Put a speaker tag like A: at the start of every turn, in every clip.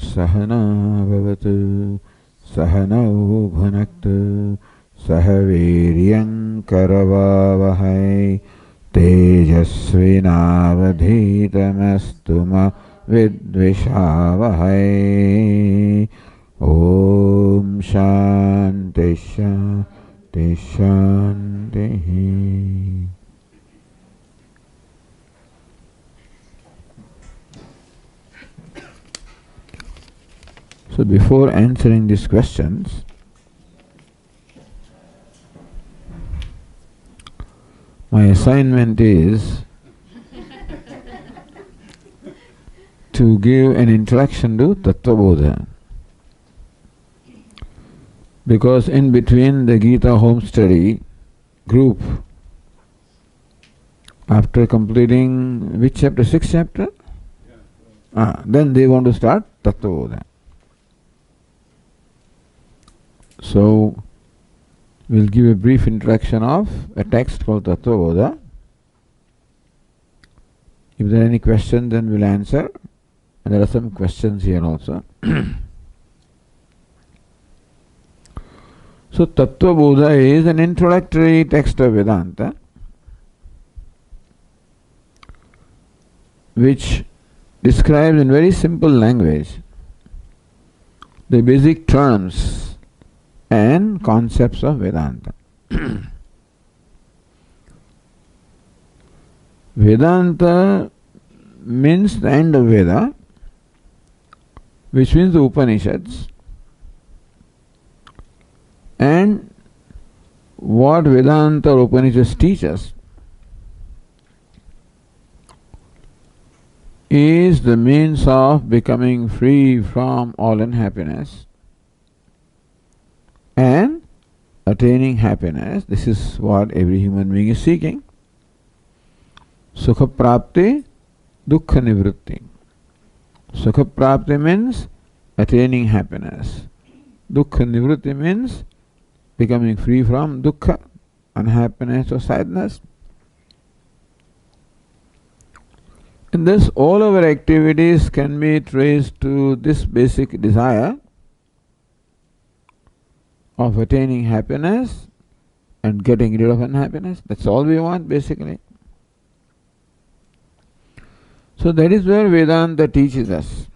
A: Sahana Bhavatu Sahanau Bhunaktu Sahaviryam Karavavahai Tejasvinavadhitamastu ma vidvishavahai. Om Shanti Shanti Shanti. So before answering these questions, my assignment is to give an introduction to Tattvabodha. Because in between the Gita home study group, after completing which chapter? 6th chapter? Then they want to start Tattvabodha. So, we'll give a brief introduction of a text called Tattvabodha. If there are any questions, then we'll answer. And there are some questions here also. So, Tattvabodha is an introductory text of Vedanta, which describes in very simple language the basic terms and concepts of Vedanta. Vedanta means the end of Veda, which means the Upanishads, and what Vedanta or Upanishads teach us is the means of becoming free from all unhappiness and attaining happiness. This is what every human being is seeking. Sukha prapti, dukkha nivritti. Sukha prapti means attaining happiness. Dukkha nivritti means becoming free from dukkha, unhappiness or sadness. And thus all our activities can be traced to this basic desire of attaining happiness and getting rid of unhappiness. That's all we want basically. So that is where Vedanta teaches us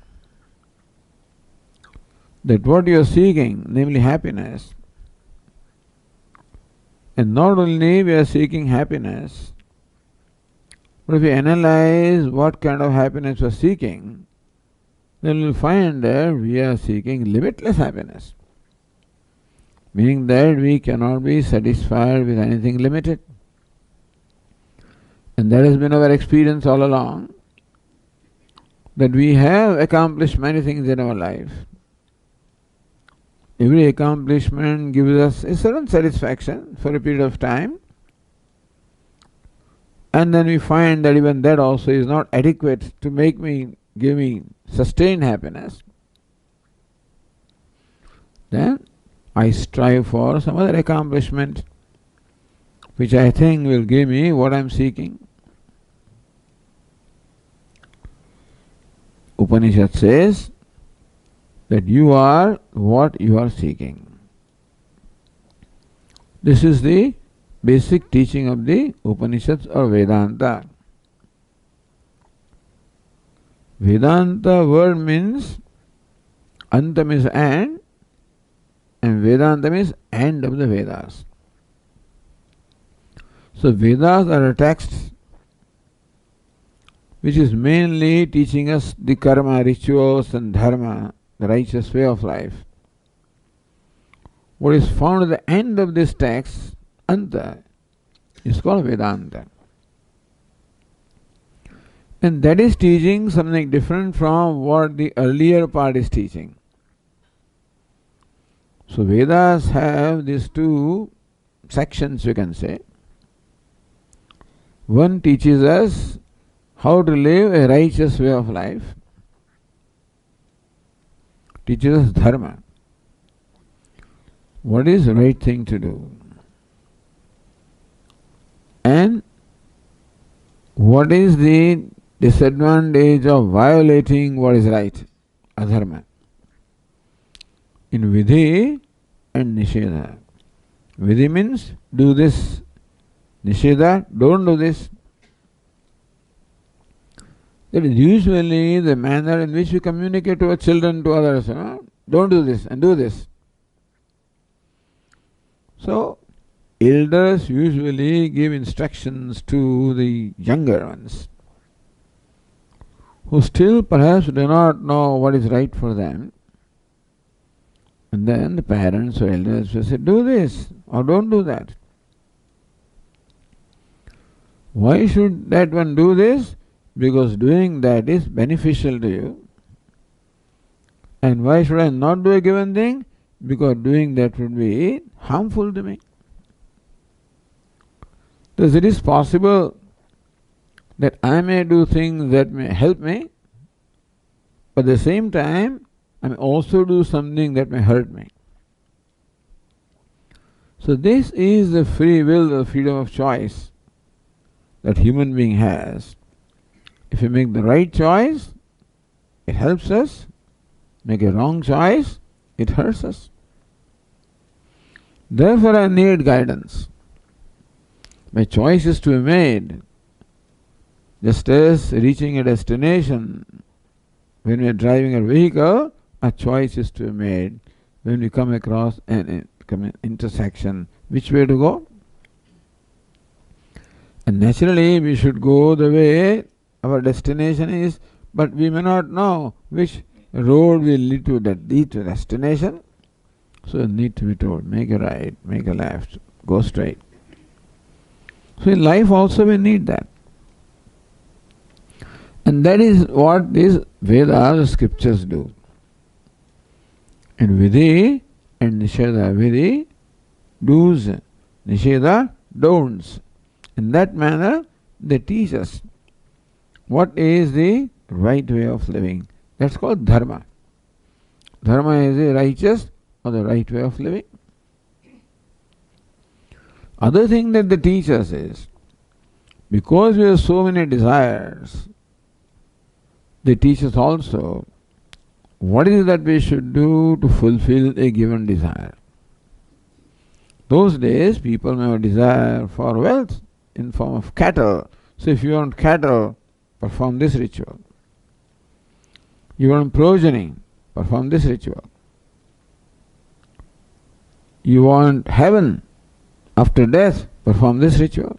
A: that what you are seeking, namely happiness, and not only we are seeking happiness, but if we analyze what kind of happiness we are seeking, then we will find that we are seeking limitless happiness. Meaning that we cannot be satisfied with anything limited. And that has been our experience all along, that we have accomplished many things in our life. Every accomplishment gives us a certain satisfaction for a period of time, and then we find that even that also is not adequate to give me sustained happiness. Then I strive for some other accomplishment which I think will give me what I am seeking. Upanishad says that you are what you are seeking. This is the basic teaching of the Upanishads or Vedanta. Vedanta word means Antam is and Vedanta means end of the Vedas. So Vedas are a text which is mainly teaching us the karma, rituals and dharma, the righteous way of life. What is found at the end of this text, Anta, is called Vedanta. And that is teaching something different from what the earlier part is teaching. So Vedas have these two sections, you can say. One teaches us how to live a righteous way of life, teaches us dharma. What is the right thing to do? And what is the disadvantage of violating what is right, adharma. in Vidhi and Nisheda. Vidhi means do this. Nisheda, don't do this. That is usually the manner in which we communicate to our children, to others. Don't do this and do this. So, elders usually give instructions to the younger ones who still perhaps do not know what is right for them. And then the parents or elders will say, do this or don't do that. Why should that one do this? Because doing that is beneficial to you. And why should I not do a given thing? Because doing that would be harmful to me. Thus it is possible that I may do things that may help me, but at the same time I may also do something that may hurt me. So this is the free will, the freedom of choice that human being has. If we make the right choice, it helps us. Make a wrong choice, it hurts us. Therefore I need guidance. My choice is to be made. Just as reaching a destination, when we are driving a vehicle, a choice is to be made. When we come across an intersection, which way to go? And naturally we should go the way our destination is, but we may not know which road will lead to destination. So you need to be told, make a right, make a left, go straight. So in life also we need that. And that is what these Vedas, scriptures do. In Vidhi and Nisheda, Vidhi, do's, Nisheda, don'ts. In that manner they teach us what is the right way of living. That's called dharma. Dharma is the righteous or the right way of living. Other thing that they teach us is, because we have so many desires, they teach us also what is it that we should do to fulfill a given desire. Those days people may have a desire for wealth in form of cattle. So if you want cattle, perform this ritual. You want progeny, perform this ritual. You want heaven after death, perform this ritual.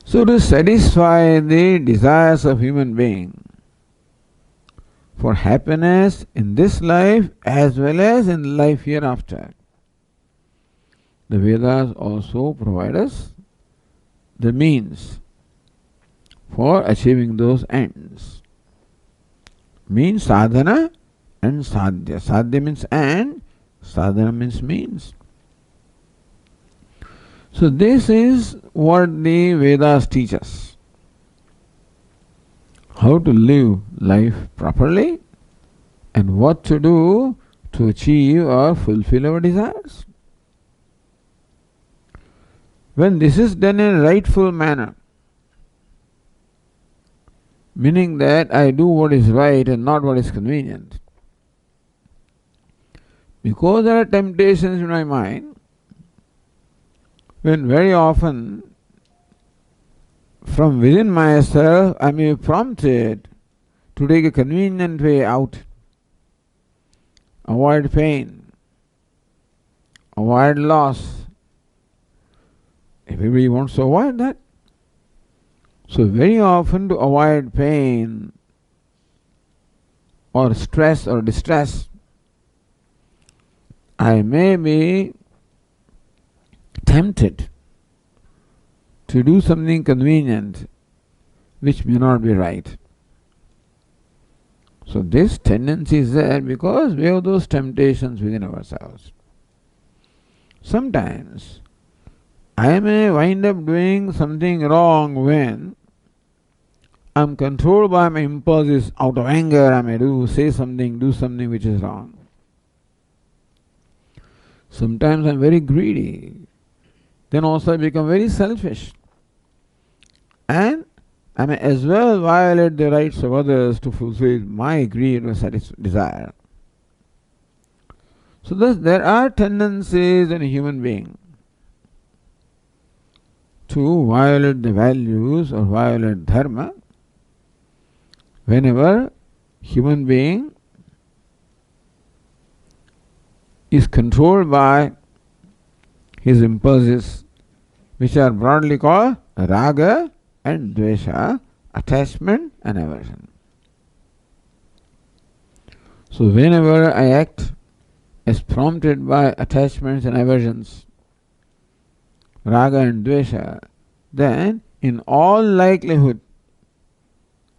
A: So to satisfy the desires of human being for happiness in this life as well as in life hereafter, the Vedas also provide us the means for achieving those ends. Means sadhana and sadhya. Sadhya means and, sadhana means means. So this is what the Vedas teach us. How to live life properly and what to do to achieve or fulfill our desires. When this is done in a rightful manner, meaning that I do what is right and not what is convenient, because there are temptations in my mind, when very often from within myself I may be prompted to take a convenient way out, avoid pain, avoid loss. Everybody wants to avoid that. So very often to avoid pain or stress or distress, I may be tempted to do something convenient which may not be right. So this tendency is there because we have those temptations within ourselves. Sometimes I may wind up doing something wrong when I am controlled by my impulses. Out of anger I may do something which is wrong. Sometimes I am very greedy. Then also I become very selfish. And I may as well violate the rights of others to fulfill my greed or desire. So thus there are tendencies in a human being to violate the values or violate dharma whenever human being is controlled by his impulses, which are broadly called raga and dvesha, attachment and aversion. So whenever I act as prompted by attachments and aversions, raga and dvesha, then in all likelihood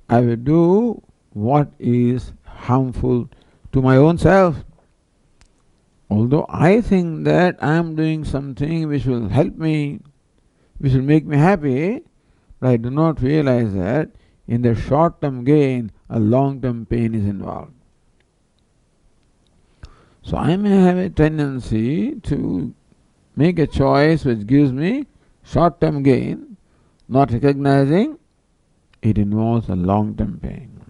A: I will do what is harmful to my own self. Although I think that I am doing something which will help me, which will make me happy, but I do not realize that in the short-term gain, a long-term pain is involved. So I may have a tendency to make a choice which gives me short-term gain, not recognizing it involves a long-term pain.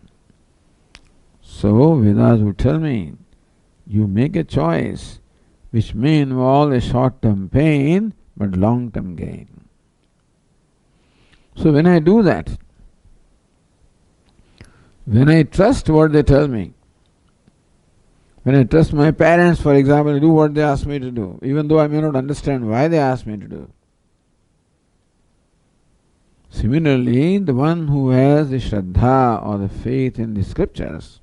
A: So Vedas would tell me, you make a choice which may involve a short-term pain but long-term gain. So when I do that, when I trust what they tell me, when I trust my parents, for example, to do what they ask me to do, even though I may not understand why they ask me to do. Similarly, the one who has the shraddha or the faith in the scriptures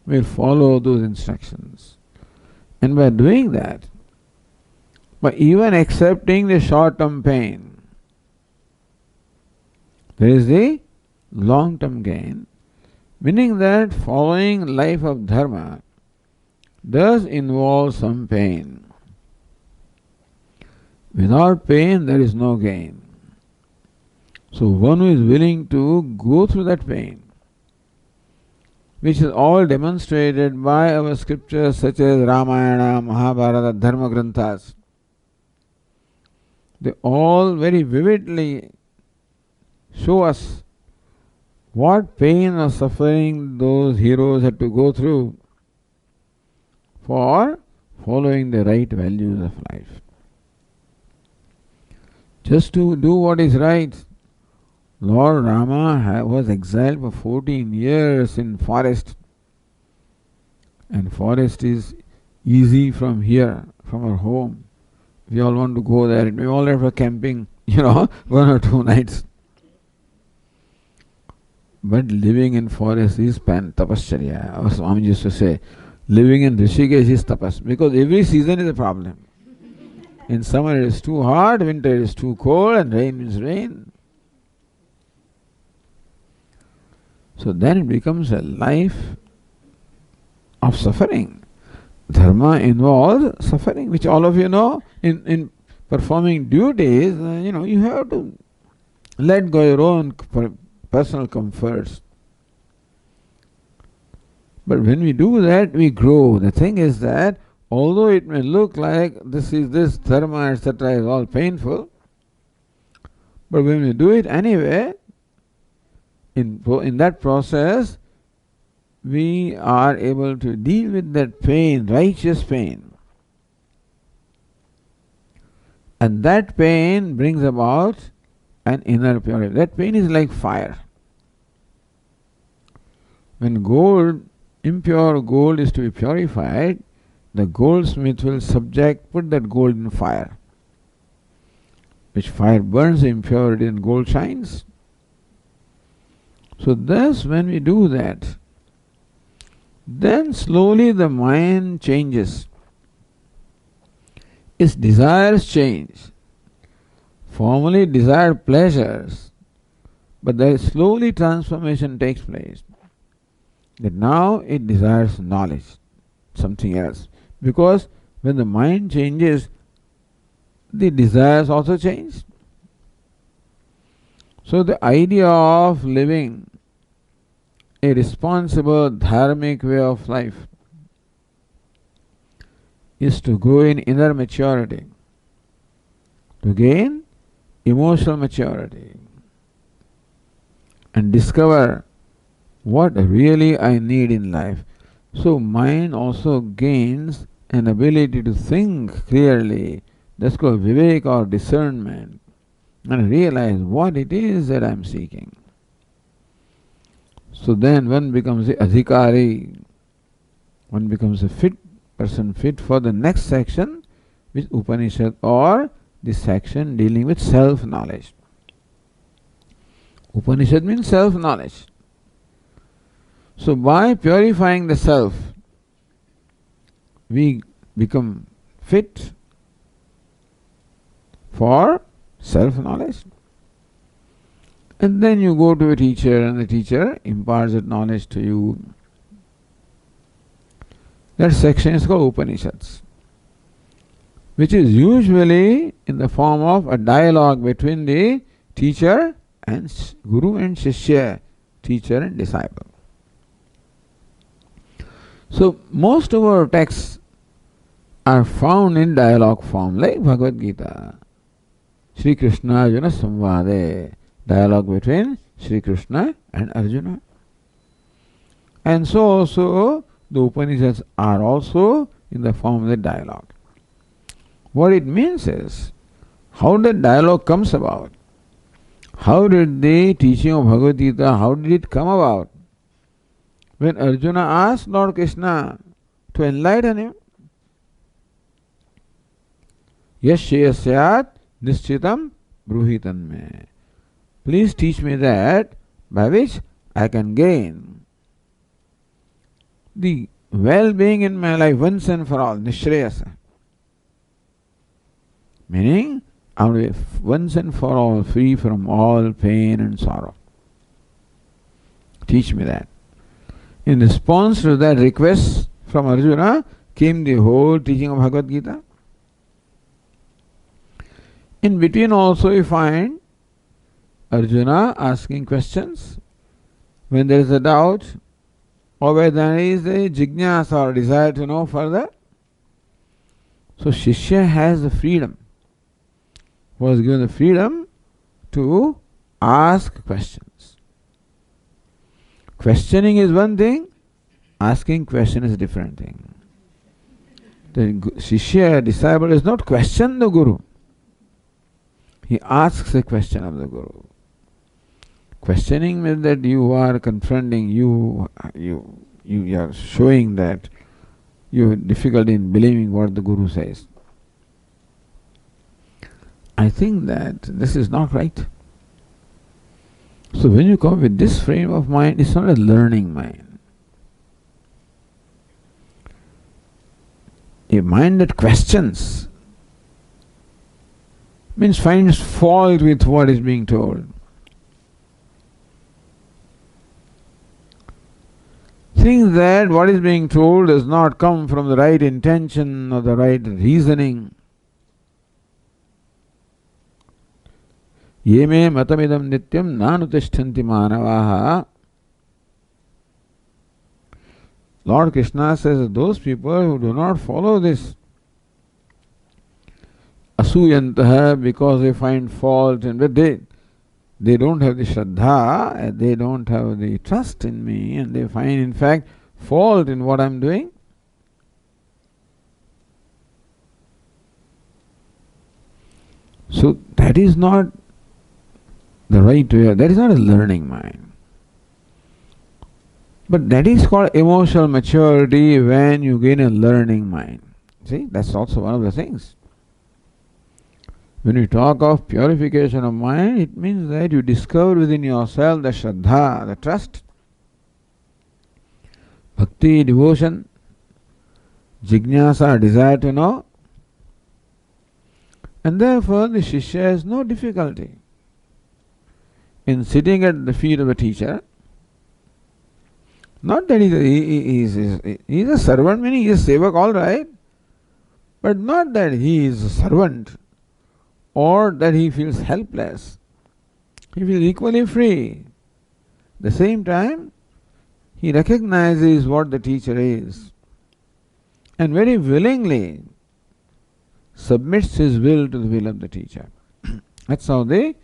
A: will follow those instructions. And by doing that, by even accepting the short-term pain, there is the long-term gain, meaning that following life of dharma does involve some pain. Without pain, there is no gain. So one who is willing to go through that pain, which is all demonstrated by our scriptures such as Ramayana, Mahabharata, Dharma Granthas. They all very vividly show us what pain or suffering those heroes had to go through for following the right values of life. Just to do what is right. Lord Rama was exiled for 14 years in forest, and forest is easy from here, from our home. We all want to go there, and we all have a camping, 1 or 2 nights. But living in forest is tapasya. Our Swami used to say, living in Rishikesh is tapas, because every season is a problem. In summer it is too hot, winter it is too cold, and rain means rain. So then it becomes a life of suffering. Dharma involves suffering, which all of you know. In performing duties, you have to let go your own personal comforts. But when we do that, we grow. The thing is that although it may look like this dharma, etc. is all painful, but when we do it anyway, in that process, we are able to deal with that pain, righteous pain. And that pain brings about an inner purity. That pain is like fire. When impure gold is to be purified, the goldsmith will put that gold in fire. Which fire burns the impurity and gold shines. So thus when we do that, then slowly the mind changes. Its desires change. Formerly it desired pleasures, but there slowly transformation takes place. That now it desires knowledge, something else. Because when the mind changes, the desires also change. So the idea of living a responsible dharmic way of life is to grow in inner maturity, to gain emotional maturity, and discover what really I need in life. So mind also gains an ability to think clearly. That's called vivek or discernment. And realize what it is that I'm seeking. So then one becomes the adhikari. One becomes a fit person, fit for the next section, which Upanishad or the section dealing with self-knowledge. Upanishad means self-knowledge. So by purifying the self, we become fit for self-knowledge. And then you go to a teacher and the teacher imparts that knowledge to you. That section is called Upanishads, which is usually in the form of a dialogue between the teacher and Guru and Shishya, teacher and disciple. So most of our texts are found in dialogue form, like Bhagavad Gita, Sri Krishna Arjuna Samvade, dialogue between Sri Krishna and Arjuna. And so also the Upanishads are also in the form of the dialogue. What it means is, how the dialogue comes about. How did the teaching of Bhagavad Gita, how did it come about? When Arjuna asked Lord Krishna to enlighten him, Yasyasyat nischitam bruhitan me. Please teach me that by which I can gain the well-being in my life once and for all, nishreyasa. Meaning, I will be once and for all free from all pain and sorrow. Teach me that. In response to that request from Arjuna came the whole teaching of Bhagavad Gita. In between also you find Arjuna asking questions when there is a doubt or where there is a jignasa or desire to know further. So Shishya has the freedom, was given the freedom to ask questions. Questioning is one thing, asking question is a different thing. The Shishya, disciple, does not question the Guru. He asks a question of the Guru. Questioning means that you are confronting, you are showing that you have difficulty in believing what the Guru says. I think that this is not right. So when you come with this frame of mind, it's not a learning mind. A mind that questions means finds fault with what is being told. Thinks that what is being told does not come from the right intention or the right reasoning. Ye me matamidam nityam nanutishtanti manavaha. Lord Krishna says that those people who do not follow this asuyantaha because they find fault and they don't have the shraddha, they don't have the trust in me, and they find in fact fault in what I'm doing. So that is not the right way, that is not a learning mind. But that is called emotional maturity when you gain a learning mind. See, that's also one of the things. When we talk of purification of mind, it means that you discover within yourself the shraddha, the trust, bhakti, devotion, jignasa, desire to know, and therefore the Shishya has no difficulty in sitting at the feet of a teacher. Not that he is a servant, meaning he is a sevak, all right, but not that he is a servant or that he feels helpless. He feels equally free. At the same time, he recognizes what the teacher is and very willingly submits his will to the will of the teacher. That's how the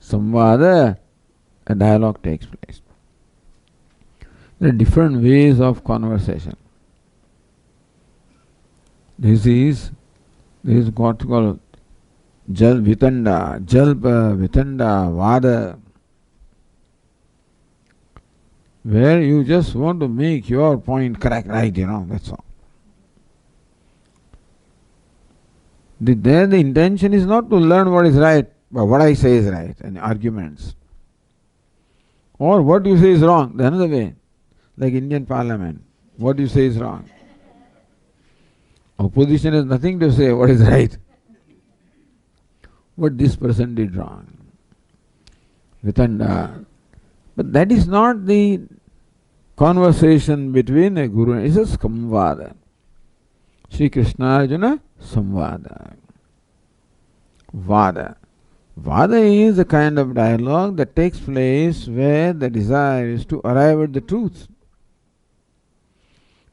A: samvada, a dialogue, takes place. There are different ways of conversation. There is what called Jal Vitanda, Jalpa, Vitanda, Vada, where you just want to make your point correct, right, that's all. There the intention is not to learn what is right, but what I say is right, and arguments. Or what you say is wrong, the another way. Like Indian Parliament, what you say is wrong. Opposition has nothing to say what is right. What this person did wrong. Vitanda. But that is not the conversation between a guru and it's a samvada. Sri Krishna Arjuna samvada. Vada. Vada is a kind of dialogue that takes place where the desire is to arrive at the truth.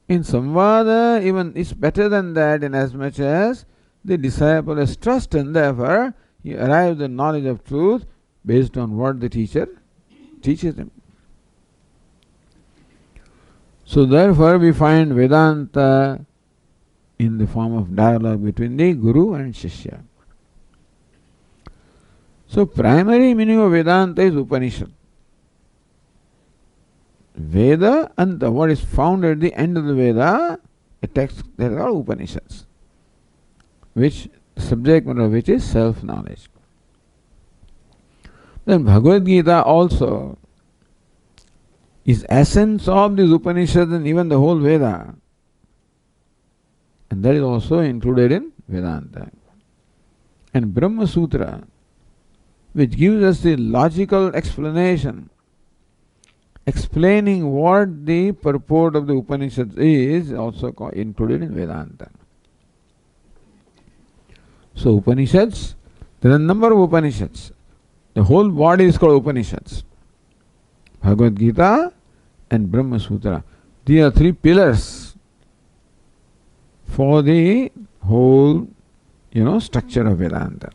A: In samvada, even it's better than that in as much as the disciple has trust and therefore he arrives at the knowledge of truth based on what the teacher teaches him. So therefore we find Vedanta in the form of dialogue between the Guru and Shishya. So primary meaning of Vedanta is Upanishad. Veda and what is found at the end of the Veda, a text that are Upanishads, which subject matter of which is self-knowledge. Then Bhagavad Gita also is essence of these Upanishads and even the whole Veda. And that is also included in Vedanta. And Brahma Sutra, which gives us the logical explanation, explaining what the purport of the Upanishads is, also included in Vedanta. So Upanishads, there are a number of Upanishads. The whole body is called Upanishads. Bhagavad Gita and Brahma Sutra. These are three pillars for the whole, structure of Vedanta.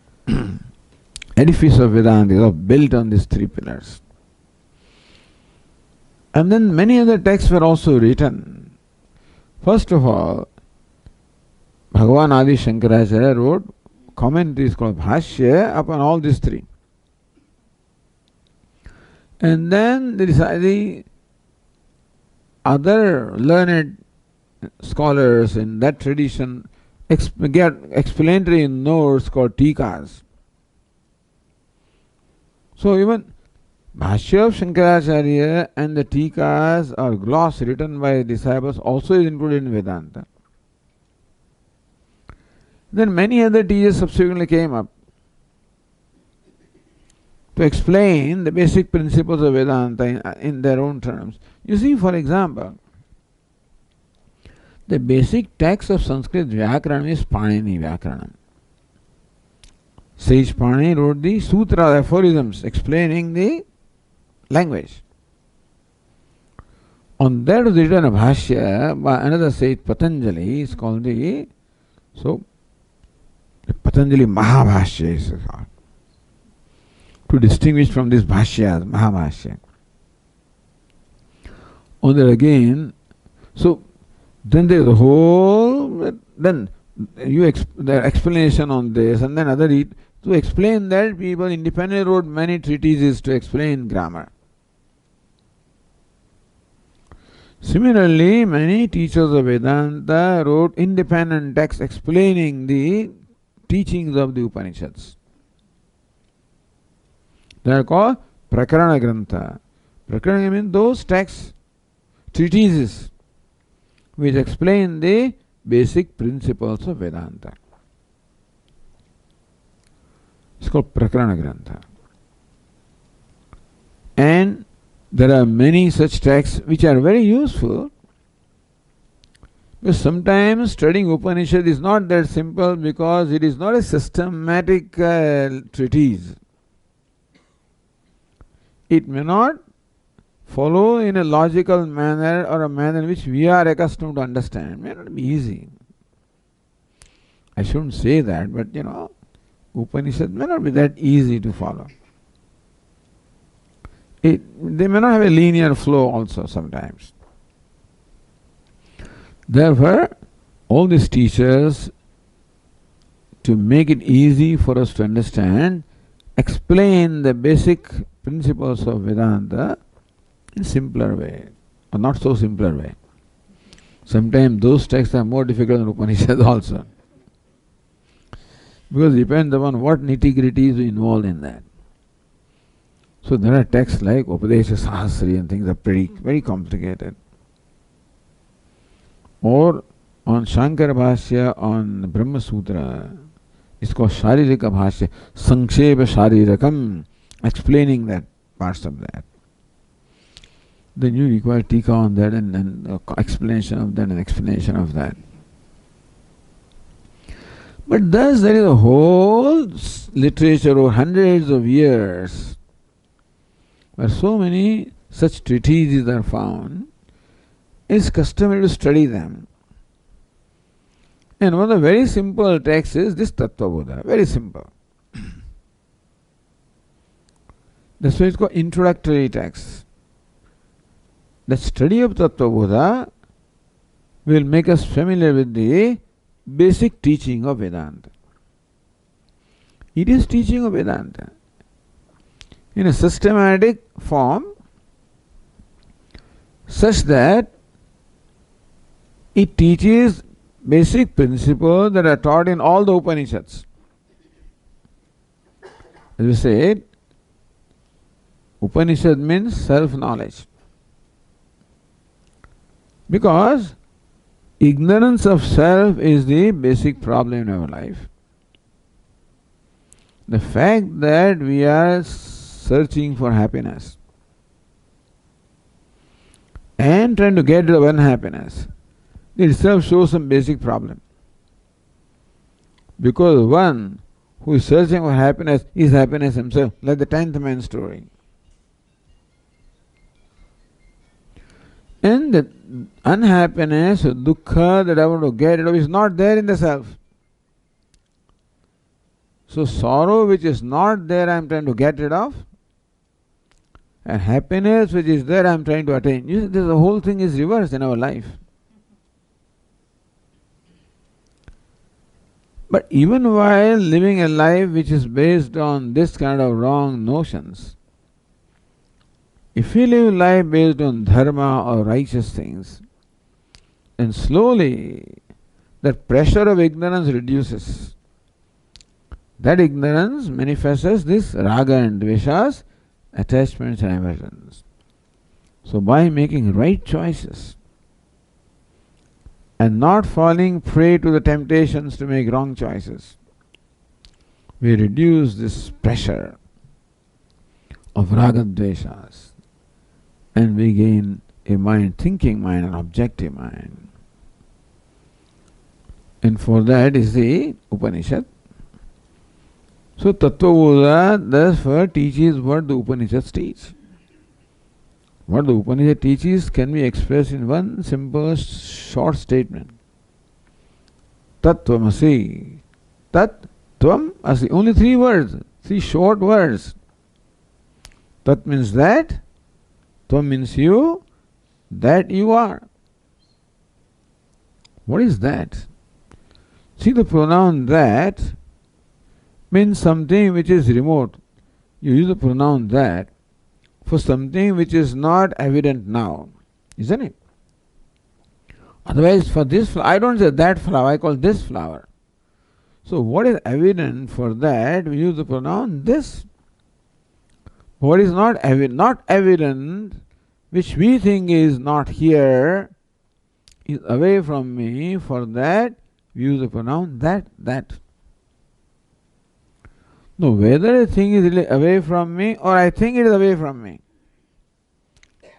A: Edifice of Vedanta is built on these three pillars. And then many other texts were also written. First of all, Bhagavan Adi Shankaracharya wrote commentaries called Bhashya upon all these three. And then there is the other learned scholars in that tradition get explanatory notes called Tikas. So even Bhashya of Shankaracharya and the Tikas or gloss written by disciples also is included in Vedanta. Then many other teachers subsequently came up to explain the basic principles of Vedanta in their own terms. You see, for example, the basic text of Sanskrit Vyakaranam is Panini Vyakaranam. Sage Panini wrote the Sutra aphorisms explaining the language. On that was written a Bhashya by another sage Patanjali, is called the Patanjali Mahabhashya is called. To distinguish from this Bhashya, Mahabhashya. On that again, then there is a whole, then the explanation on this, and then to explain that people independently wrote many treatises to explain grammar. Similarly, many teachers of Vedanta wrote independent texts explaining the teachings of the Upanishads. They are called Prakarana Grantha. Prakarana means those texts, treatises, which explain the basic principles of Vedanta. It's called Prakarana Grantha. And there are many such texts which are very useful, because sometimes studying Upanishad is not that simple because it is not a systematic treatise. It may not follow in a logical manner or a manner in which we are accustomed to understand. It may not be easy. I shouldn't say that, but Upanishad may not be that easy to follow. They may not have a linear flow also sometimes. Therefore, all these teachers, to make it easy for us to understand, explain the basic principles of Vedanta in simpler way, or not so simpler way. Sometimes those texts are more difficult than Upanishads also. Because it depends upon what nitty-gritty is involved in that. So there are texts like Upadesha Sahasri and things are very complicated. Or on Shankara Bhashya on Brahma Sutra, it's called Sharirika Bhashya, Sankshepa Sharirakam, explaining that, parts of that. Then you require tika on that and explanation of that and explanation of that. But thus there is a whole literature over hundreds of years where so many such treatises are found. It's customary to study them. And one of the very simple texts is this Tattvabodha, very simple. That's why it's called introductory text. The study of Tattvabodha will make us familiar with the basic teaching of Vedanta. It is teaching of Vedanta in a systematic form such that it teaches basic principles that are taught in all the Upanishads. As we said, Upanishad means self-knowledge. Because ignorance of self is the basic problem in our life. The fact that we are searching for happiness and trying to get rid of unhappiness, it itself shows some basic problem. Because one who is searching for happiness is happiness himself, like the 10th man story. And the unhappiness, dukkha that I want to get rid of is not there in the self. So sorrow which is not there I am trying to get rid of, and happiness which is there I am trying to attain. You see, the whole thing is reversed in our life. But even while living a life which is based on this kind of wrong notions, if we live life based on dharma or righteous things, and slowly that pressure of ignorance reduces. That ignorance manifests as this raga and dveshas, attachments and aversions. So by making right choices and not falling prey to the temptations to make wrong choices, we reduce this pressure of raga dveshas. And we gain a mind, thinking mind, an objective mind. And for that is the Upanishad. So Tattvabodha therefore teaches what the Upanishads teach. What the Upanishad teaches can be expressed in one simple short statement. Tattvamasi. Tat, Tvam, Asi. Only 3 words, 3 short words. Tat means that. Tvam means you, that you are. What is that? See, the pronoun that means something which is remote. You use the pronoun that for something which is not evident now, isn't it? Otherwise, for this flower, I don't say that flower, I call this flower. So what is evident for that, we use the pronoun this. What is not evident, which we think is not here, is away from me, for that we use the pronoun that. No, whether a thing is really away from me or I think it is away from me.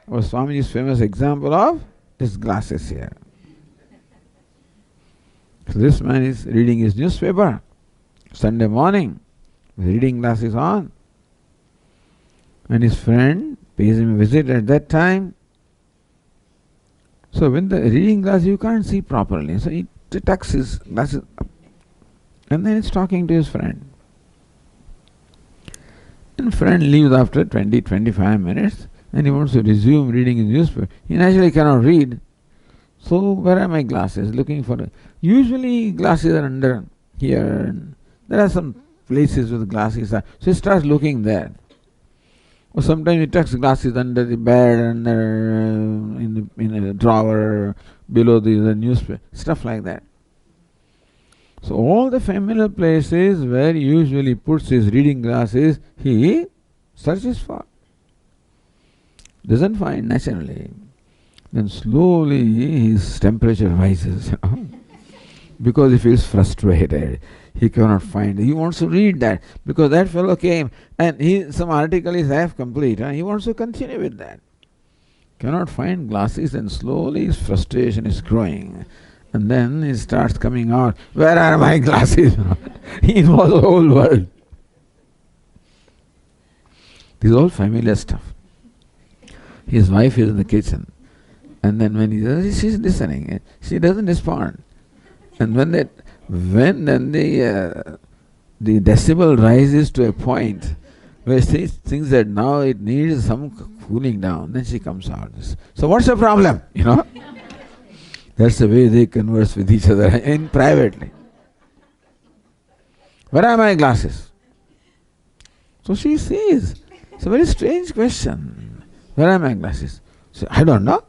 A: Or Swamiji's famous example of this glasses here. So this man is reading his newspaper Sunday morning with reading glasses on. And his friend pays him a visit at that time. So when the reading glasses you can't see properly, so he tucks his glasses up and then he's talking to his friend. And friend leaves after 20-25 minutes and he wants to resume reading his newspaper. He naturally cannot read. So where are my glasses? Looking for. Usually glasses are under here. There are some places where the glasses are. So he starts looking there. Or sometimes he tucks glasses under the bed, under in a drawer, below the newspaper, stuff like that. So all the familiar places where he usually puts his reading glasses, he searches for. Doesn't find naturally. Then slowly his temperature rises, because he feels frustrated. He cannot find. He wants to read that because that fellow came and some article is half complete. He wants to continue with that. Cannot find glasses, and slowly his frustration is growing. And then he starts coming out, where are my glasses? He knows the whole world. This is all familiar stuff. His wife is in the kitchen. And then when she's listening, she doesn't respond. And when the decibel rises to a point where she thinks that now it needs some cooling down, then she comes out. So what's the problem? That's the way they converse with each other in privately. Where are my glasses? So she says, it's a very strange question. Where are my glasses? So I don't know.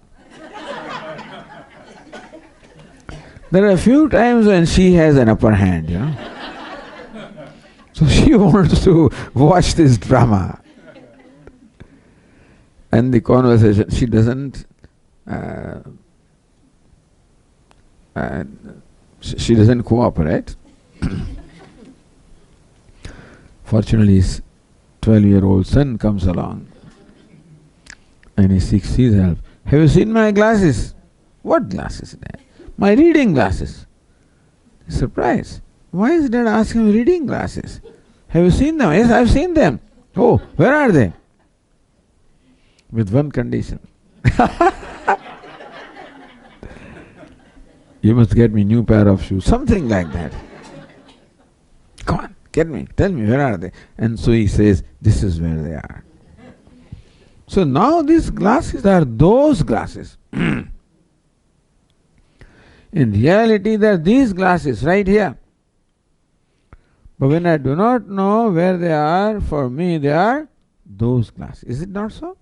A: There are a few times when she has an upper hand, So she wants to watch this drama. And the conversation, she doesn't cooperate. Fortunately, his 12-year-old son comes along and he seeks his help. Have you seen my glasses? What glasses? My reading glasses. Surprise. Why is Dad asking me reading glasses? Have you seen them? Yes, I've seen them. Oh, where are they? With one condition. You must get me new pair of shoes. Something like that. Come on, get me. Tell me, where are they? And so he says, this is where they are. So now these glasses are those glasses. In reality, they are these glasses right here. But when I do not know where they are, for me they are those glasses. Is it not so?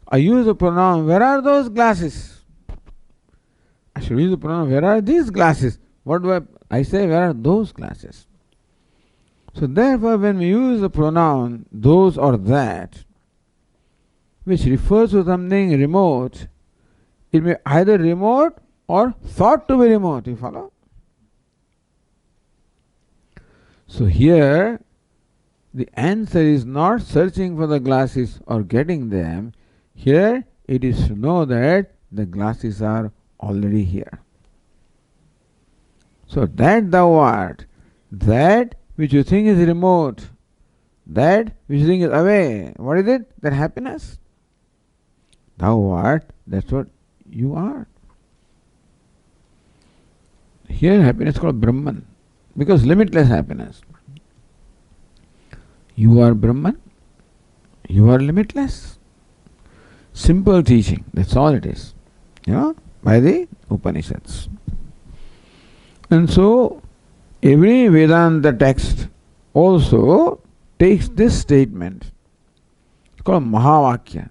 A: I use the pronoun, where are those glasses? I should use the pronoun, where are these glasses? What do I say, where are those glasses? So therefore, when we use the pronoun, those or that, which refers to something remote, it may either remote or thought to be remote. You follow? So here, the answer is not searching for the glasses or getting them. Here, it is to know that the glasses are already here. So that thou art, that which you think is remote, that which you think is away, what is it? That happiness? Thou art, that's what you are. Here happiness is called Brahman, because limitless happiness. You are Brahman, you are limitless. Simple teaching, that's all it is. By the Upanishads. And so, every Vedanta text also takes this statement. It's called Mahavakya.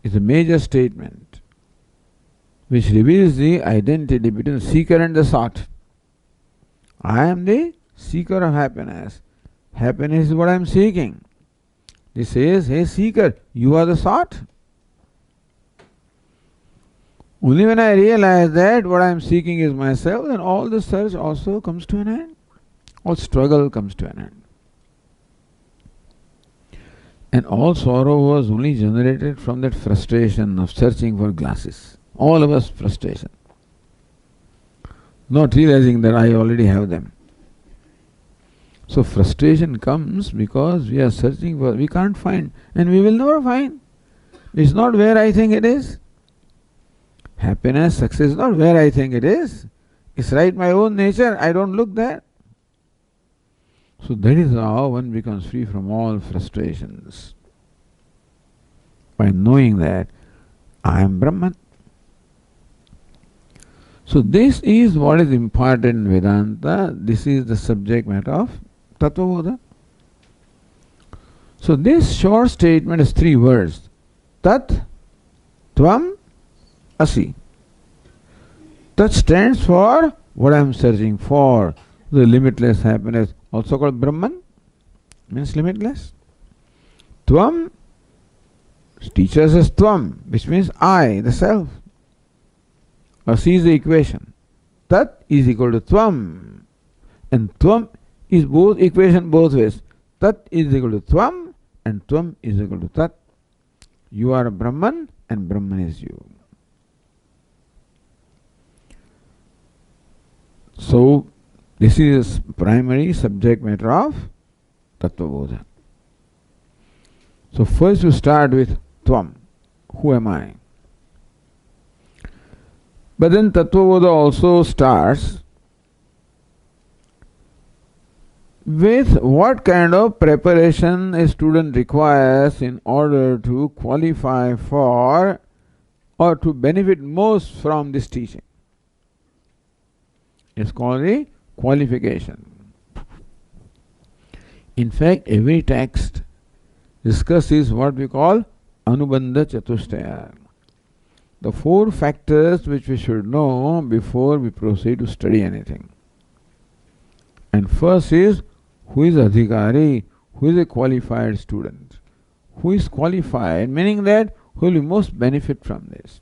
A: It's a major statement which reveals the identity between the seeker and the sought. I am the seeker of happiness. Happiness is what I am seeking. This says, hey seeker, you are the sought. Only when I realize that what I am seeking is myself, then all the search also comes to an end. All struggle comes to an end. And all sorrow was only generated from that frustration of searching for glasses. All of us frustration. Not realizing that I already have them. So frustration comes because we are searching for, we can't find, and we will never find. It's not where I think it is. Happiness, success is not where I think it is. It's right my own nature. I don't look there. So that is how one becomes free from all frustrations. By knowing that I am Brahman, So this is what is important in Vedanta. This is the subject matter of Tattvabodha. So this short statement is 3 words. Tat, Tvam, Asi. Tat stands for what I am searching for. The limitless happiness, also called Brahman, means limitless. Tvam teaches us Tvam, which means I, the self. Asi is the equation. Tat is equal to Tvam. And Tvam is both equation both ways. Tat is equal to Tvam and Tvam is equal to Tat. You are Brahman and Brahman is you. So, this is primary subject matter of Tattvabodha. So, first you start with Tvam. Who am I? But then Tattvabodha also starts with what kind of preparation a student requires in order to qualify for or to benefit most from this teaching. It's called a qualification. In fact, every text discusses what we call Anubandha Chatushtaya. The 4 factors which we should know before we proceed to study anything. And first is, who is Adhikari? Who is a qualified student? Who is qualified? Meaning that who will most benefit from this.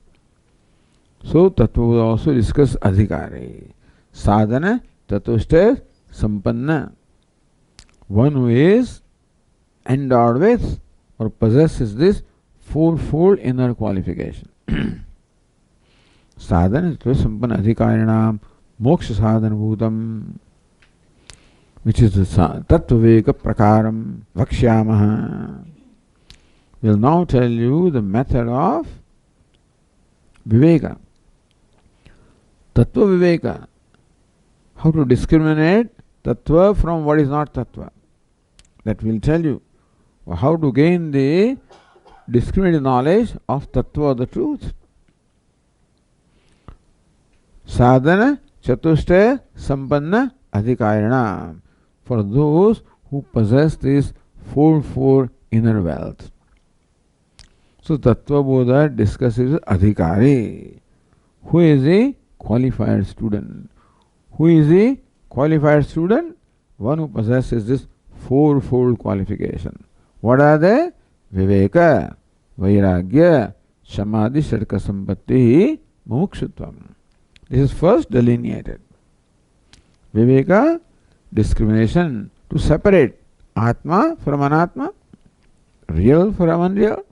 A: So, Tattvabodha also discuss Adhikari. Sadhana, Chatushtaya, Sampanna. One who is endowed with or possesses this 4-fold inner qualification. Sadhana, Sampanna, Adhikarinam, Moksha Sadhana Bhutam, which is the Tattvaveka Prakaram, Vakshyamaha. We will now tell you the method of Viveka. Tattva Viveka. How to discriminate Tattva from what is not Tattva. That will tell you how to gain the discriminative knowledge of Tattva, the truth. Sadhana, Chatushtaya, Sampanna, Adhikarinam. For those who possess this 4-4 inner wealth. So Tattvabodha discusses Adhikari. Who is a qualified student? Who is a qualified student? One who possesses this 4-fold qualification. What are they? Viveka, Vairagya, Samadhi, Shadka Sampatti, Mumukshutvam. This is first delineated. Viveka, discrimination, to separate Atma from Anatma, real from unreal.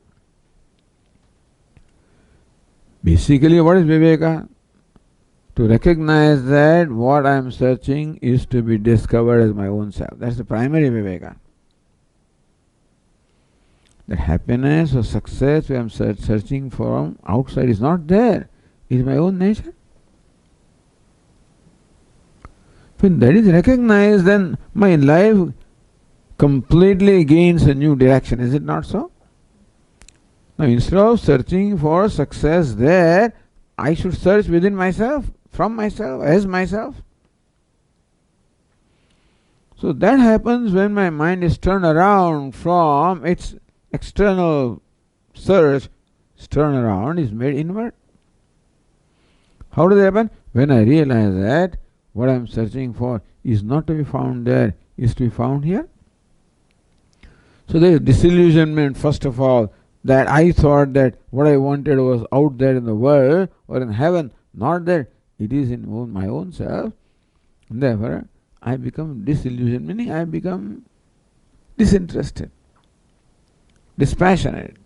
A: Basically, what is Viveka? To recognize that what I am searching is to be discovered as my own self. That's the primary Viveka. That happiness or success I am searching for outside is not there. It is my own nature. When that is recognized, then my life completely gains a new direction. Is it not so? Now, instead of searching for success there, I should search within myself, from myself, as myself. So that happens when my mind is turned around from its external search. Its turnaround is made inward. How does it happen? When I realize that what I am searching for is not to be found there, is to be found here. So there is disillusionment, first of all, that I thought that what I wanted was out there in the world or in heaven, not there. It is in my own self. And therefore, I become disillusioned, meaning I become disinterested, dispassionate.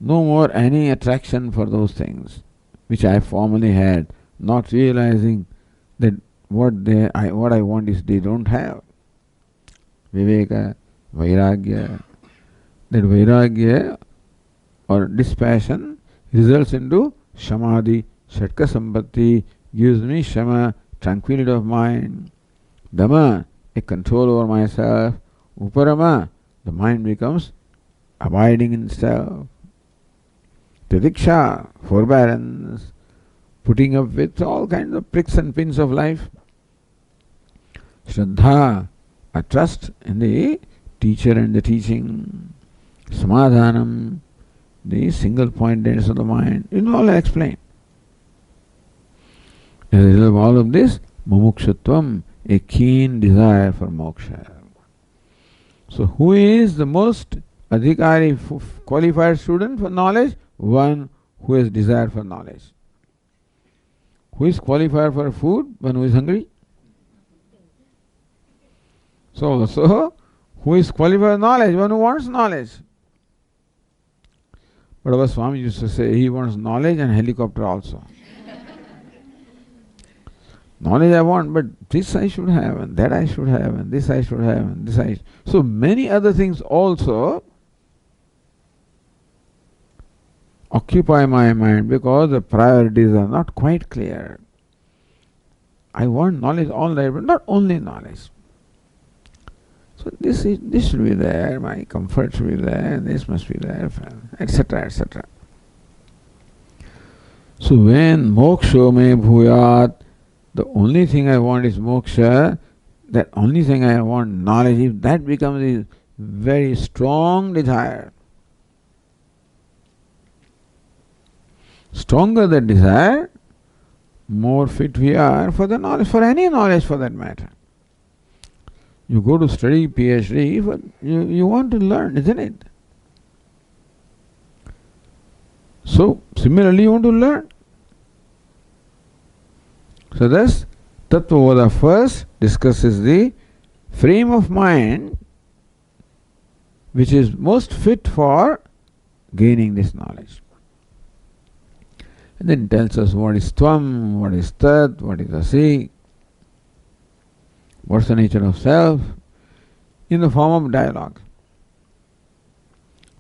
A: No more any attraction for those things which I formerly had, not realizing that what I want is they don't have. Viveka, Vairagya. That Vairagya or dispassion results into Samadhi, Shatka Sampatti, gives me Shama, tranquility of mind. Dhamma, a control over myself. Uparama, the mind becomes abiding in self. Titiksha, forbearance. putting up with all kinds of pricks and pins of life. Shraddha, a trust in the teacher and the teaching. Samadhanam, the single pointedness of the mind. All I explain. As a result of all of this, mumukshutvam, a keen desire for moksha. So who is the most adhikari, qualified student for knowledge? One who has desire for knowledge. Who is qualified for food? One who is hungry. So who is qualified for knowledge? One who wants knowledge. But our Swami used to say he wants knowledge and helicopter also. Knowledge I want, but this I should have, and that I should have, and this I should have, and this I should. So many other things also occupy my mind because the priorities are not quite clear. I want knowledge all right, but not only knowledge. So this should be there, my comfort should be there, this must be there, etc., etc. So when moksho me bhuyat, the only thing I want is moksha, that only thing I want knowledge, if that becomes a very strong desire, stronger the desire, more fit we are for the knowledge, for any knowledge for that matter. You go to study PhD, but you want to learn, isn't it? So similarly you want to learn. So thus, Tattvabodha first discusses the frame of mind which is most fit for gaining this knowledge. And then tells us what is Tvam, what is Tat, what is Asi, what's the nature of self, in the form of dialogue.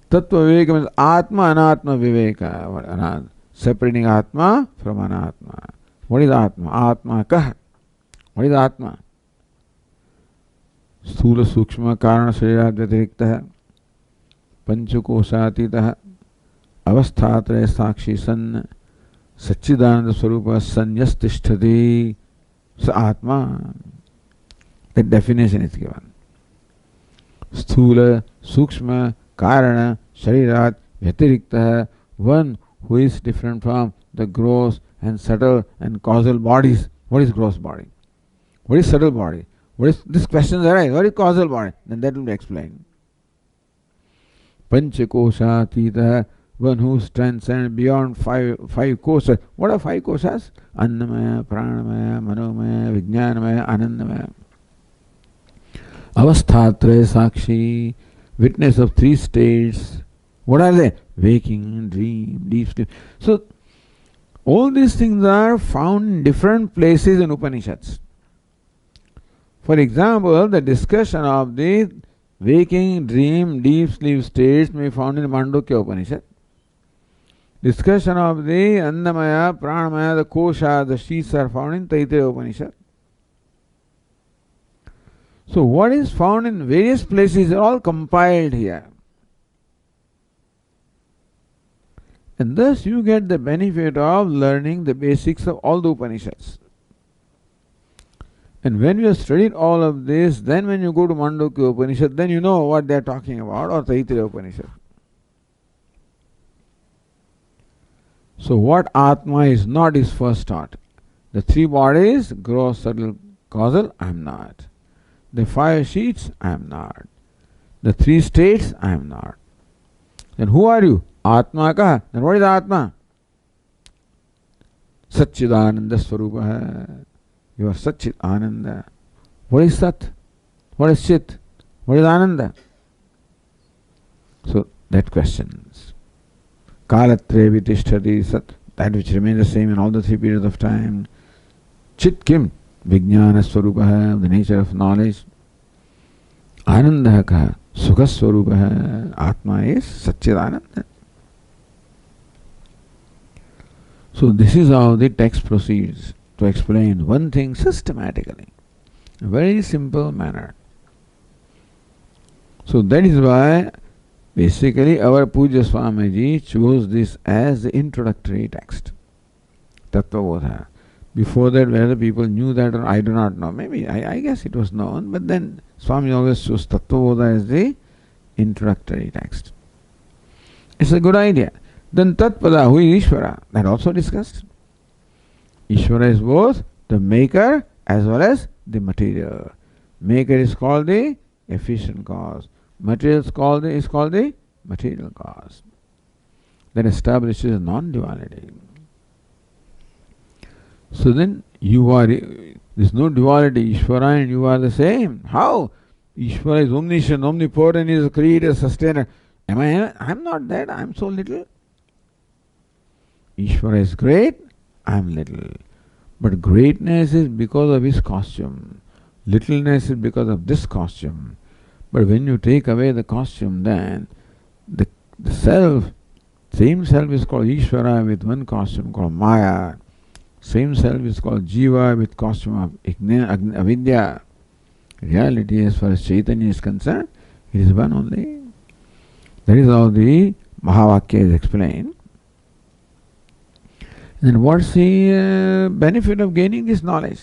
A: Tattva Viveka means Atma Anatma Viveka, separating Atma from Anatma. What is Atma? Atma kah. What is Atma? Sthula Sukshma Karana Sharirat Vyatiriktaha Panchakoshatitaha Avasthatraya Sakshi San Satchidananda Swarupa Sanyastishtati Sa Atma. That definition is given. Sthula Sukshma Karana Sharirat Vyatiriktaha, one who is different from the gross and subtle and causal bodies. What is gross body? What is subtle body? What is, this question arise, what is causal body? Then that will be explained. Panchakoshatita, one who transcends beyond five koshas. What are five koshas? Annamaya, Pranamaya, Manomaya, Vijnanamaya, Anandamaya. Avasthatraya Sakshi, witness of three states. What are they? Waking, dream, deep sleep. So all these things are found in different places in Upanishads. For example, the discussion of the waking, dream, deep sleep states may be found in Mandukya Upanishad. Discussion of the Annamaya, Pranamaya, the Kosha, the sheets are found in Taittiriya Upanishad. So what is found in various places are all compiled here. And thus you get the benefit of learning the basics of all the Upanishads. And when you have studied all of this, then when you go to Mandukya Upanishad, then you know what they are talking about, or Taittiriya Upanishad. So what Atma is not is first taught. The three bodies, gross, subtle, causal, I am not. The five sheets, I am not. The three states, I am not. Then who are you? Atma ka. Then what is Atma? Satchidananda Swarupa hai. You are Satchit Ananda. What is Sat? What is Chit? What is Ananda? So that questions. Kalatre vitishtati Sat, that which remains the same in all the three periods of time. Chit kim? Vijnana Swarupa hai, the nature of knowledge. Ananda ka. Sukha Swarupa hai. Atma is Satchidananda. So this is how the text proceeds to explain one thing systematically, in a very simple manner. So that is why basically our Puja Swamiji chose this as the introductory text. Tattvabodha. Before that, whether people knew that or I do not know. Maybe, I guess it was known, but then Swami always chose Tattvabodha as the introductory text. It's a good idea. Then Tattvabodha, who is Ishvara? That also discussed. Ishvara is both the maker as well as the material. Maker is called the efficient cause. Material is called the material cause. That establishes non-duality. So then there's no duality. Ishvara and you are the same. How? Ishvara is omniscient, omnipotent, is a creator, sustainer. I'm not that, I'm so little. Ishvara is great, I'm little. But greatness is because of his costume. Littleness is because of this costume. But when you take away the costume, then the self, same self is called Ishvara with one costume called Maya. Same self is called Jiva with costume of avidya. Reality, as far as Chaitanya is concerned, it is one only. That is how the Mahavakya is explained. Then what's the benefit of gaining this knowledge?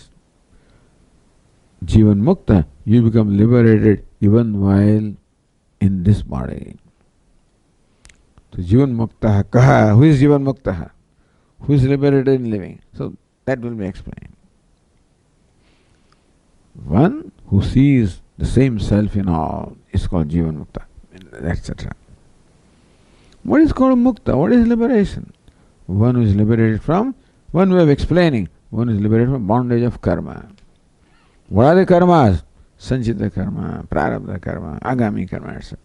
A: Jivan Mukta, you become liberated even while in this body. So Jivan Mukta kaha, who is Jivan Mukta? Who is liberated in living? So that will be explained. One who sees the same self in all is called Jivan Mukta, etc. What is called Mukta? What is liberation? One who is liberated from, one way of explaining, one is liberated from bondage of karma. What are the karmas? Sanchita karma, prarabdha karma, agami karma, etc.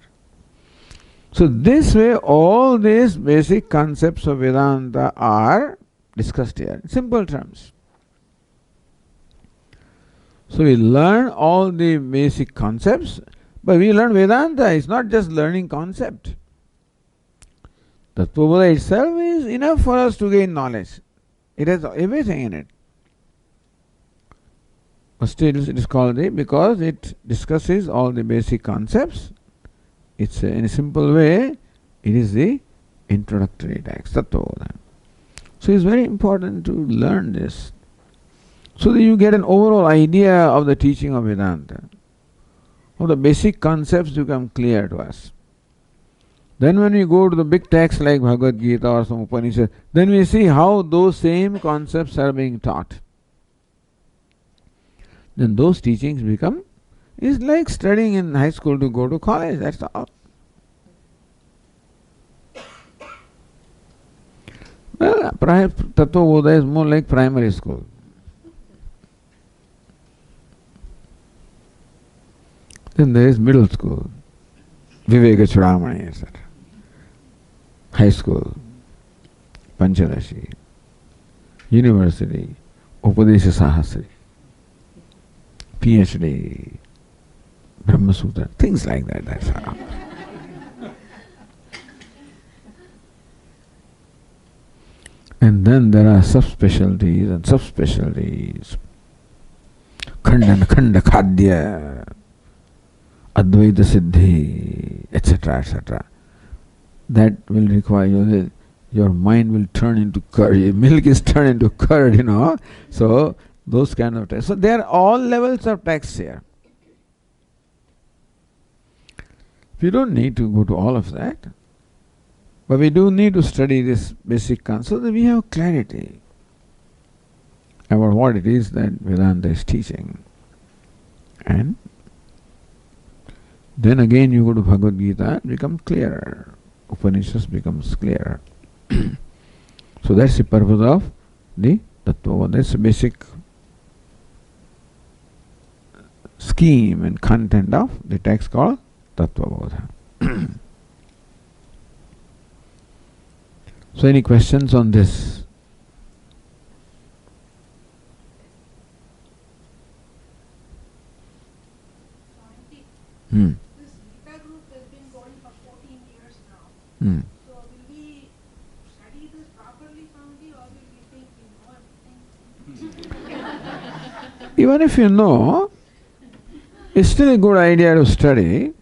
A: So this way all these basic concepts of Vedanta are discussed here in simple terms. So we learn all the basic concepts, but we learn Vedanta. It's not just learning concept. Tattvabodha itself is enough for us to gain knowledge. It has everything in it. But still it is called because it discusses all the basic concepts. It's in a simple way, it is the introductory text, Tattvabodha. So it's very important to learn this, so that you get an overall idea of the teaching of Vedanta. All the basic concepts become clear to us. Then when we go to the big texts like Bhagavad Gita or some Upanishad, then we see how those same concepts are being taught. Then those teachings become, it's like studying in high school to go to college, that's all. Well, perhaps Tattvabodha is more like primary school. Then there is middle school, Viveka Chudamani, etc. High school, Panchadashi, university, Upadesha Sahasri, PhD, Brahma Sutra, things like that, that's how. And then there are subspecialties and subspecialties. Khanda Khadya, Advaita Siddhi, etc., etc. That will require your mind will turn into curd. Milk is turned into curd, So those kind of texts. So there are all levels of texts here. We don't need to go to all of that, but we do need to study this basic concept so that we have clarity about what it is that Vedanta is teaching. And then again you go to Bhagavad Gita, it becomes clearer. Upanishads becomes clearer. So that's the purpose of the Tattvabodha. That's the basic scheme and content of the text called Tattvabodha. So any questions on this?
B: This Gita group has been going for 14 years now. So will we study this properly, Swamiji, or will we think we know everything?
A: Even if you know, it's still a good idea to study,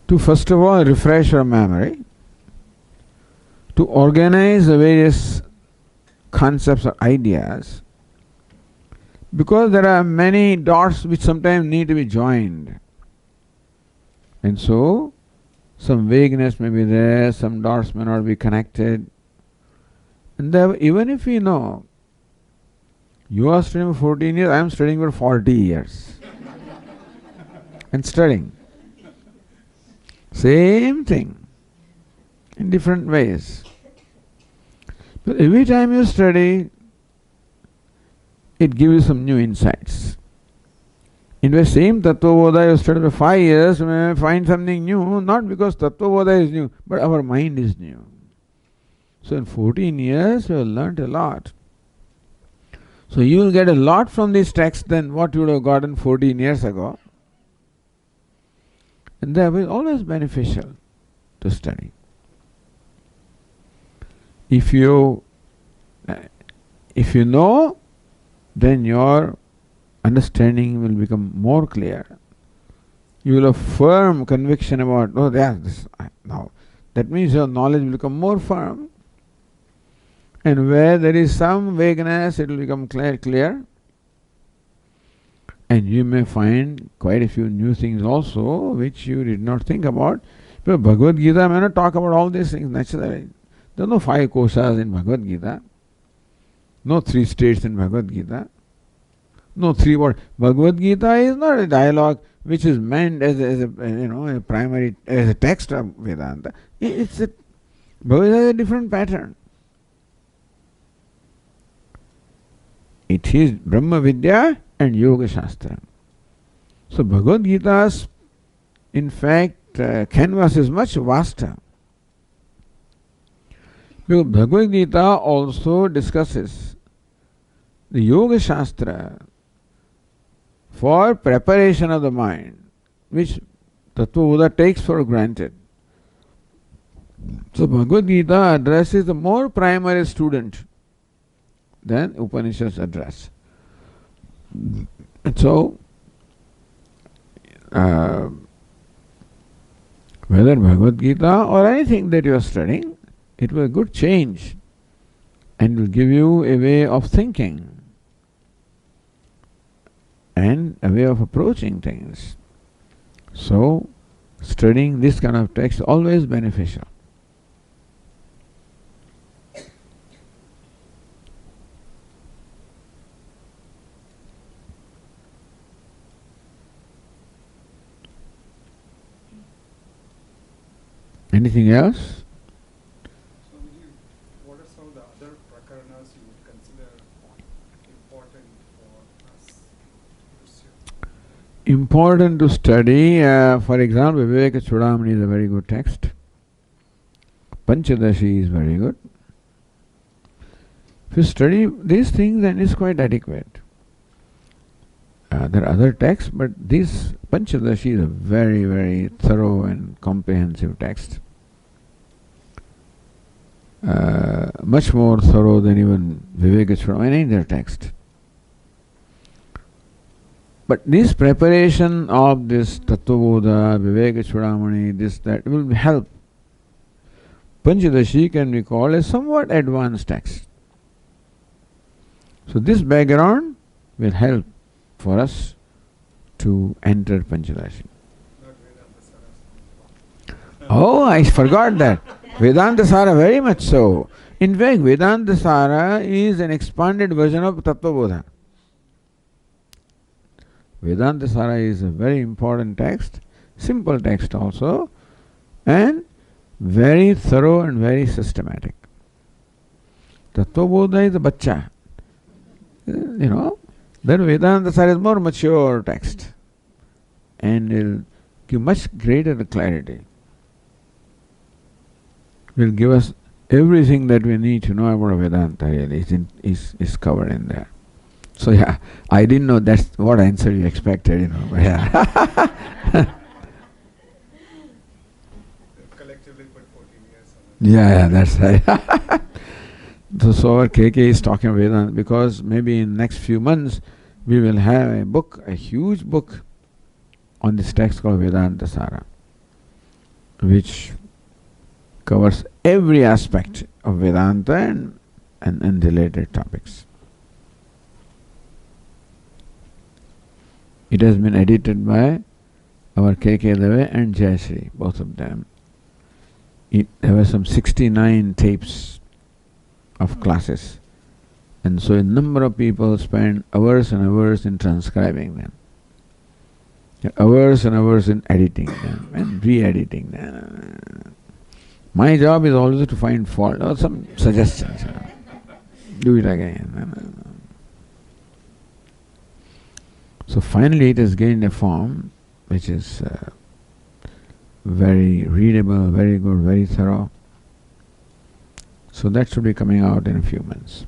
A: to first of all refresh your memory, to organize the various concepts or ideas, because there are many dots which sometimes need to be joined. And so, some vagueness may be there, some dots may not be connected. And even if we know, you are studying for 14 years, I am studying for 40 years. And studying. Same thing, in different ways. But every time you study, it gives you some new insights. In the same Tattvabodha you study for 5 years, you may find something new, not because Tattvabodha is new, but our mind is new. So in 14 years you have learnt a lot. So you will get a lot from this text than what you would have gotten 14 years ago. And that is always beneficial to study. If you know, then your understanding will become more clear. You will have firm conviction about, oh, this now. That means your knowledge will become more firm. And where there is some vagueness, it will become clear. And you may find quite a few new things also which you did not think about. But Bhagavad Gita may not talk about all these things naturally. There are no 5 koshas in Bhagavad Gita. No 3 states in Bhagavad Gita. No 3 words. Bhagavad Gita is not a dialogue which is meant as a primary, as a text of Vedanta. Bhagavad Gita is a different pattern. It is Brahma Vidya and Yoga Shastra. So Bhagavad Gita's, in fact, canvas is much vaster. Because Bhagavad Gita also discusses the Yoga Shastra for preparation of the mind, which Tattvabodha takes for granted. So Bhagavad Gita addresses the more primary student than Upanishads address. And so, whether Bhagavad Gita or anything that you are studying, it will be a good change and will give you a way of thinking and a way of approaching things. So, studying this kind of text is always beneficial. Anything else?
C: What are some of the other prakaranas you would consider important for us to pursue?
A: Important to study, for example, Viveka Chudamani is a very good text. Panchadashi is very good. If you study these things, then it's quite adequate. There are other texts, but this Panchadashi is a very, very thorough and comprehensive text. Much more thorough than even Viveka Chudamani, any other text. But this preparation of this Tattvabodha, Viveka Chudamani, this, that, will help. Panchadashi can be called a somewhat advanced text. So this background will help for us to enter Panchadashi.
C: Not Vedanta Saraswatiji.
A: Oh, I forgot that. Vedanta Sara, very much so. In fact, Vedanta Sara is an expanded version of Tattvabodha. Vedanta Sara is a very important text, simple text also, and very thorough and very systematic. Tattvabodha is a bacha. Then Vedanta Sara is more mature text and will give much greater clarity. Will give us everything that we need to know about Vedanta really is covered in there. So yeah, I didn't know that's what answer you expected, but yeah.
C: Collectively put 14 years on it.
A: Yeah, that's right. So our KK is talking Vedanta because maybe in next few months we will have a book, a huge book on this text called Vedanta Sara, which covers every aspect of Vedanta and related topics. It has been edited by our K.K. Dave and Jayashree, both of them. There were some 69 tapes of classes, and so a number of people spent hours and hours in transcribing them, hours and hours in editing them and re-editing them. My job is always to find fault or some suggestions. Do it again. So finally it has gained a form which is very readable, very good, very thorough. So that should be coming out in a few months.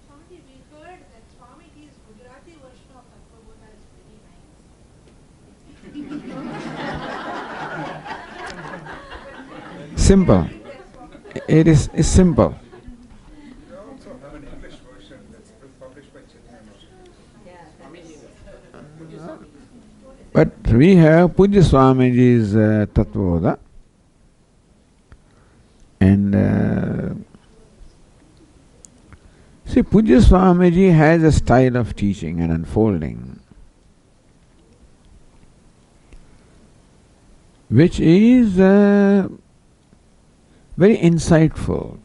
B: Swami, we heard that Swamiji's Gujarati version of Tattvabodha is very nice.
A: Simple. It is simple.
C: You also have an English version that's published by Tattvabodha.
A: But we have Puja Swamiji's Tattvabodha, and see, Puja Swamiji has a style of teaching and unfolding which is very insightful.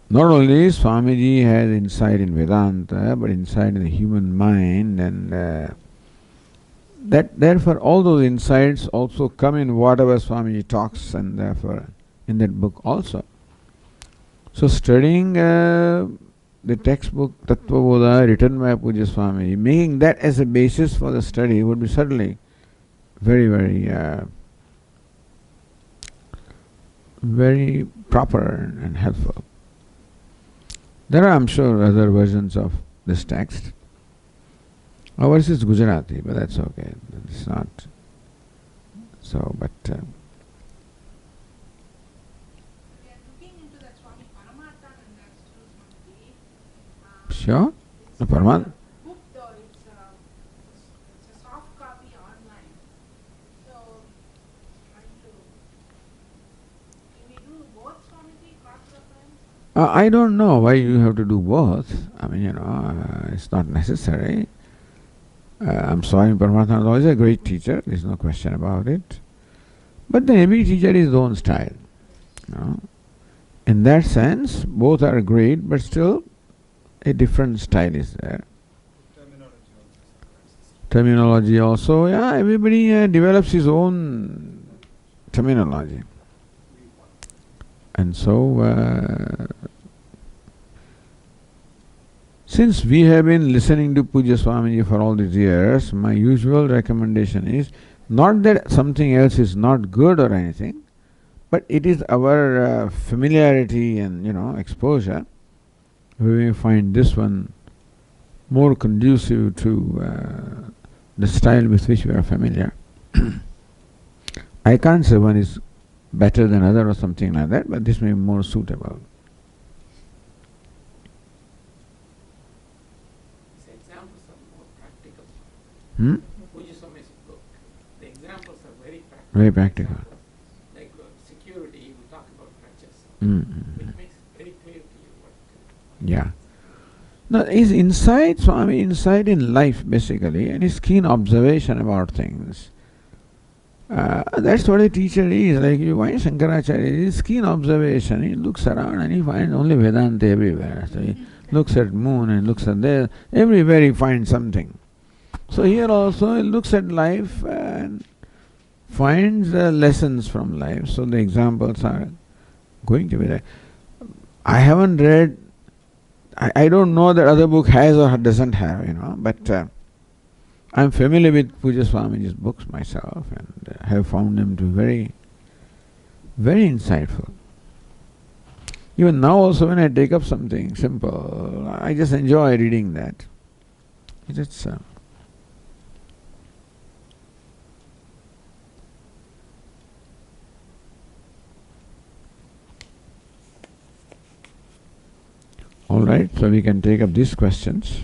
A: Not only Swamiji has insight in Vedanta, but insight in the human mind, and that therefore all those insights also come in whatever Swamiji talks, and therefore in that book also. So studying the textbook Tattvabodha written by Puja Swamiji, making that as a basis for the study would be certainly very, very very proper and helpful. There are, I'm sure, other versions of this text. Ours is Gujarati, but that's okay. It's not so, but
B: We are looking into that Swami Paramatmananda still, Swamiji.
A: sure.
B: It's
A: The Paramat.
B: a book though, it's a soft copy online. So, trying to, can we do both, Swamiji, cross-reference?
A: I don't know why you have to do both. I mean, it's not necessary. I'm sorry, Paramatmananda is always a great teacher. There's no question about it. But then every teacher is his own style. In that sense, both are great, but still a different style is there. Terminology also, yeah, everybody develops his own terminology. And so, since we have been listening to Puja Swamiji for all these years, my usual recommendation is not that something else is not good or anything, but it is our familiarity and exposure. We find this one more conducive to the style with which we are familiar. I can't say one is better than other or something like that, but this may be more suitable.
D: These examples are more practical. Puja Swami's book, the examples are very practical.
A: Very practical.
D: Like security, we talk about crutches,
A: Mm-hmm.
D: which makes it very clear to you what
A: Yeah. Now, his insight, Swami, insight in life basically, and his keen observation about things. That's what a teacher is. Like you find Shankaracharya, his keen observation. He looks around and he finds only Vedanta everywhere. So he looks at moon and looks at there. Everywhere he finds something. So here also he looks at life and finds lessons from life. So the examples are going to be there. I haven't read, I don't know that other book has or doesn't have, but I'm familiar with Puja Swamiji's books myself and have found them to be very, very insightful. Even now also when I take up something simple, I just enjoy reading that. It's all right, so we can take up these questions.